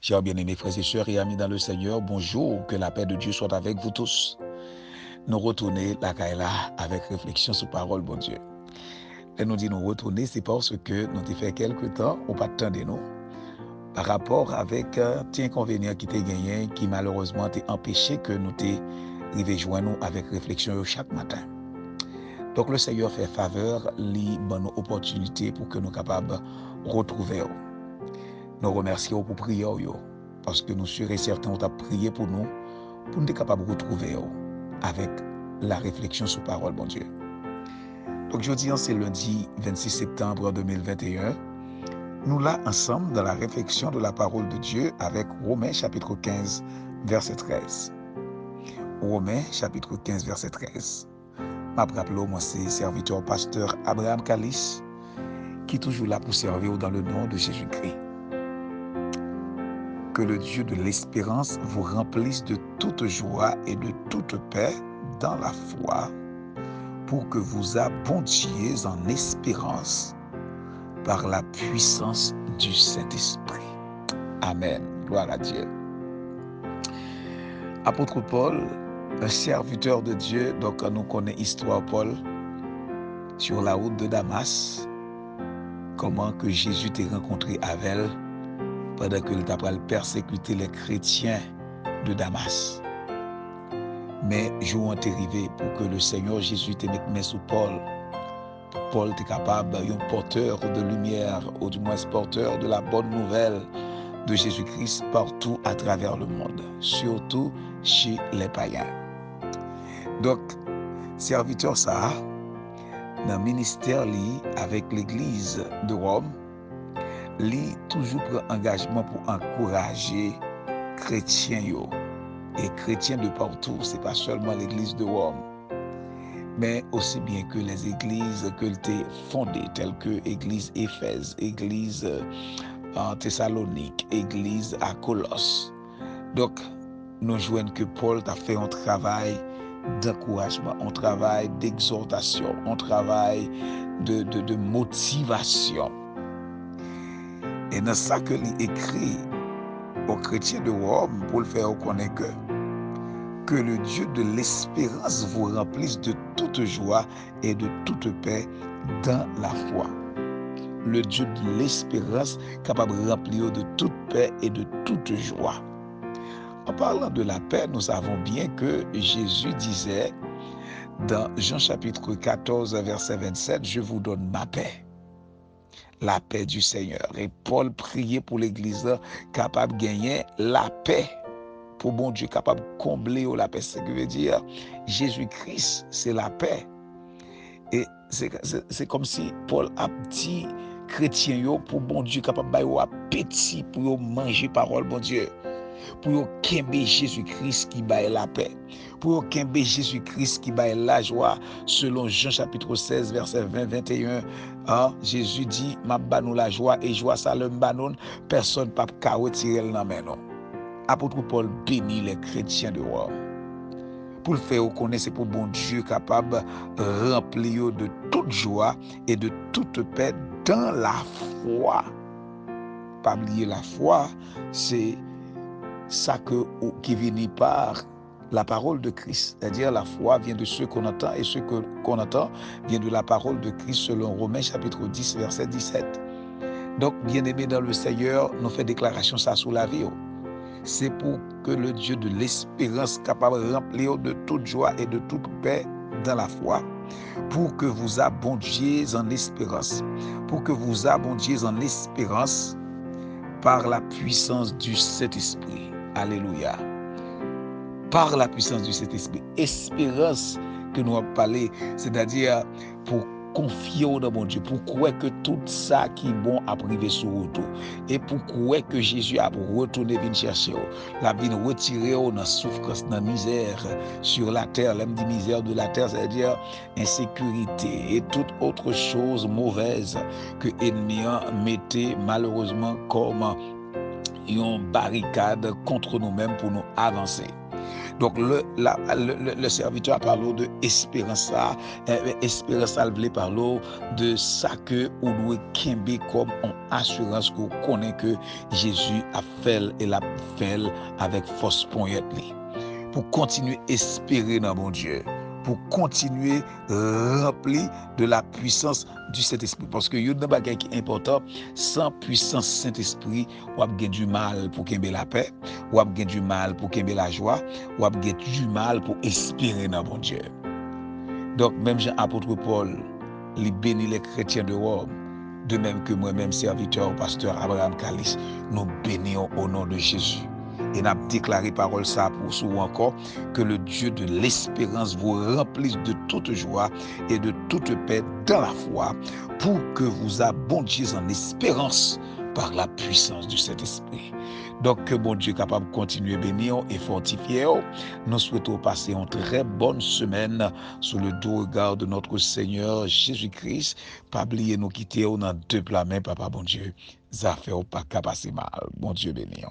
Chers bien-aimés frères et sœurs et amis dans le Seigneur, bonjour, que la paix de Dieu soit avec vous tous. Nous retourner la Kaila avec réflexion sur parole, bon Dieu. Et nous dit nous retourner, c'est parce que nous avons fait quelque temps, ou pas de temps de nous, par rapport avec inconvénient qui t'est gagné, qui malheureusement t'a empêché que nous t'ayons joindre nous avec réflexion chaque matin. Donc le Seigneur fait faveur, lui donne nos opportunités pour que nous soyons capables de retrouver. Nous remercions pour prier, parce que nous sommes certains ont prié pour nous être capables de retrouver avec la réflexion sur parole, mon Dieu. Donc, je dis, c'est lundi 26 septembre 2021. Nous là ensemble dans la réflexion de la parole de Dieu avec Romains chapitre 15, verset 13. Romains chapitre 15, verset 13. Je rappelle, moi, c'est serviteur pasteur Abraham Kalis qui est toujours là pour servir dans le nom de Jésus-Christ. Que le Dieu de l'espérance vous remplisse de toute joie et de toute paix dans la foi, pour que vous abondiez en espérance par la puissance du Saint-Esprit. Amen. Gloire à Dieu. Apôtre Paul, un serviteur de Dieu, donc nous connaissons l'histoire Paul sur la route de Damas, comment que Jésus t'a rencontré avec elle pendant qu'il t'a persécuté les chrétiens de Damas. Mais jour est arrivé pour que le Seigneur Jésus te mette main sous Paul. Paul était capable, un porteur de lumière, ou du moins porteur de la bonne nouvelle de Jésus-Christ partout à travers le monde, surtout chez les païens. Donc, serviteur ça, dans le ministère avec l'Église de Rome, lui toujours prend engagement pour encourager chrétiens et chrétiens de partout. C'est pas seulement l'Église de Rome, mais aussi bien que les églises que t'es fondées, telles que l'Église Éphèse, l'Église en Thessalonique, l'Église à Colosse. Donc, nous joignons que Paul a fait un travail d'encouragement, un travail d'exhortation, un travail de motivation. Et dans ça que il écrit aux chrétiens de Rome pour le faire reconnaître que le Dieu de l'espérance vous remplisse de toute joie et de toute paix dans la foi. Le Dieu de l'espérance capable de remplir de toute paix et de toute joie. En parlant de la paix, nous savons bien que Jésus disait dans Jean chapitre 14, verset 27, « Je vous donne ma paix. » La paix du Seigneur. Et Paul priait pour l'Église capable de gagner la paix. Pour bon Dieu capable de combler la paix. C'est ce que veut dire Jésus-Christ, c'est la paix. Et c'est comme si Paul a dit chrétien pour bon Dieu capable de appétit pour manger parole bon Dieu. Pour qu'aimer Jésus-Christ qui baille la paix. Pour qu'aimer Jésus-Christ qui baille la joie. Selon Jean chapitre 16, verset 20-21, Jésus dit, ma banou la joie et joie ça le banon, personne ne peut retirer le nom. Apôtre Paul bénit les chrétiens de Rome. Pour le faire reconnaître, c'est pour bon Dieu capable de remplir de toute joie et de toute paix dans la foi. Pas oublier la foi, c'est ça qui vient par la parole de Christ. C'est-à-dire la foi vient de ce qu'on entend et ce qu'on entend vient de la parole de Christ selon Romains chapitre 10, verset 17. Donc, bien-aimés dans le Seigneur, nous faisons déclaration ça sous la vie. C'est pour que le Dieu de l'espérance capable de remplir de toute joie et de toute paix dans la foi, pour que vous abondiez en espérance, pour que vous abondiez en espérance par la puissance du Saint-Esprit. Alléluia. Par la puissance du Saint-Esprit. Espérance que nous avons parlé, c'est-à-dire pour confier dans mon Dieu, pour croire que tout ça qui est bon a privé sur retour. Et pour croire que Jésus a retourné venir chercher, la vie retirer dans la souffrance, dans la misère sur la terre, l'âme de misère de la terre, c'est-à-dire insécurité et toute autre chose mauvaise que l'ennemi mettait malheureusement comme une barricade contre nous-mêmes pour nous avancer. Donc le serviteur a parlé de espérance ça, espérance ça veut parler de ça que ou doit kembe comme en assurance qu'on connaît que Jésus a fait et l'a fait avec force poignette pour continuer à espérer dans mon Dieu, pour continuer rempli de la puissance du Saint-Esprit. Parce que il y a un bagage qui est important, sans puissance Saint-Esprit, on a du mal pour qu'il y ait la paix, on a du mal pour qu'il y ait la joie, on a du mal pour espérer dans mon Dieu. Donc, même Jean-Apôtre Paul, il bénit les chrétiens de Rome, de même que moi-même, serviteur, pasteur Abraham Kalis, nous bénissons au nom de Jésus. Et nous avons déclaré parole ça pour vous encore, que le Dieu de l'espérance vous remplisse de toute joie et de toute paix dans la foi, pour que vous abondiez en espérance par la puissance du Saint-Esprit. Donc, que bon Dieu est capable de continuer à bénir et fortifier. Nous souhaitons passer une très bonne semaine sous le doux regard de notre Seigneur Jésus-Christ. Pas oublier nous quitter dans deux plats mains, papa bon Dieu. Ça fait pas passer mal. Bon Dieu bénir.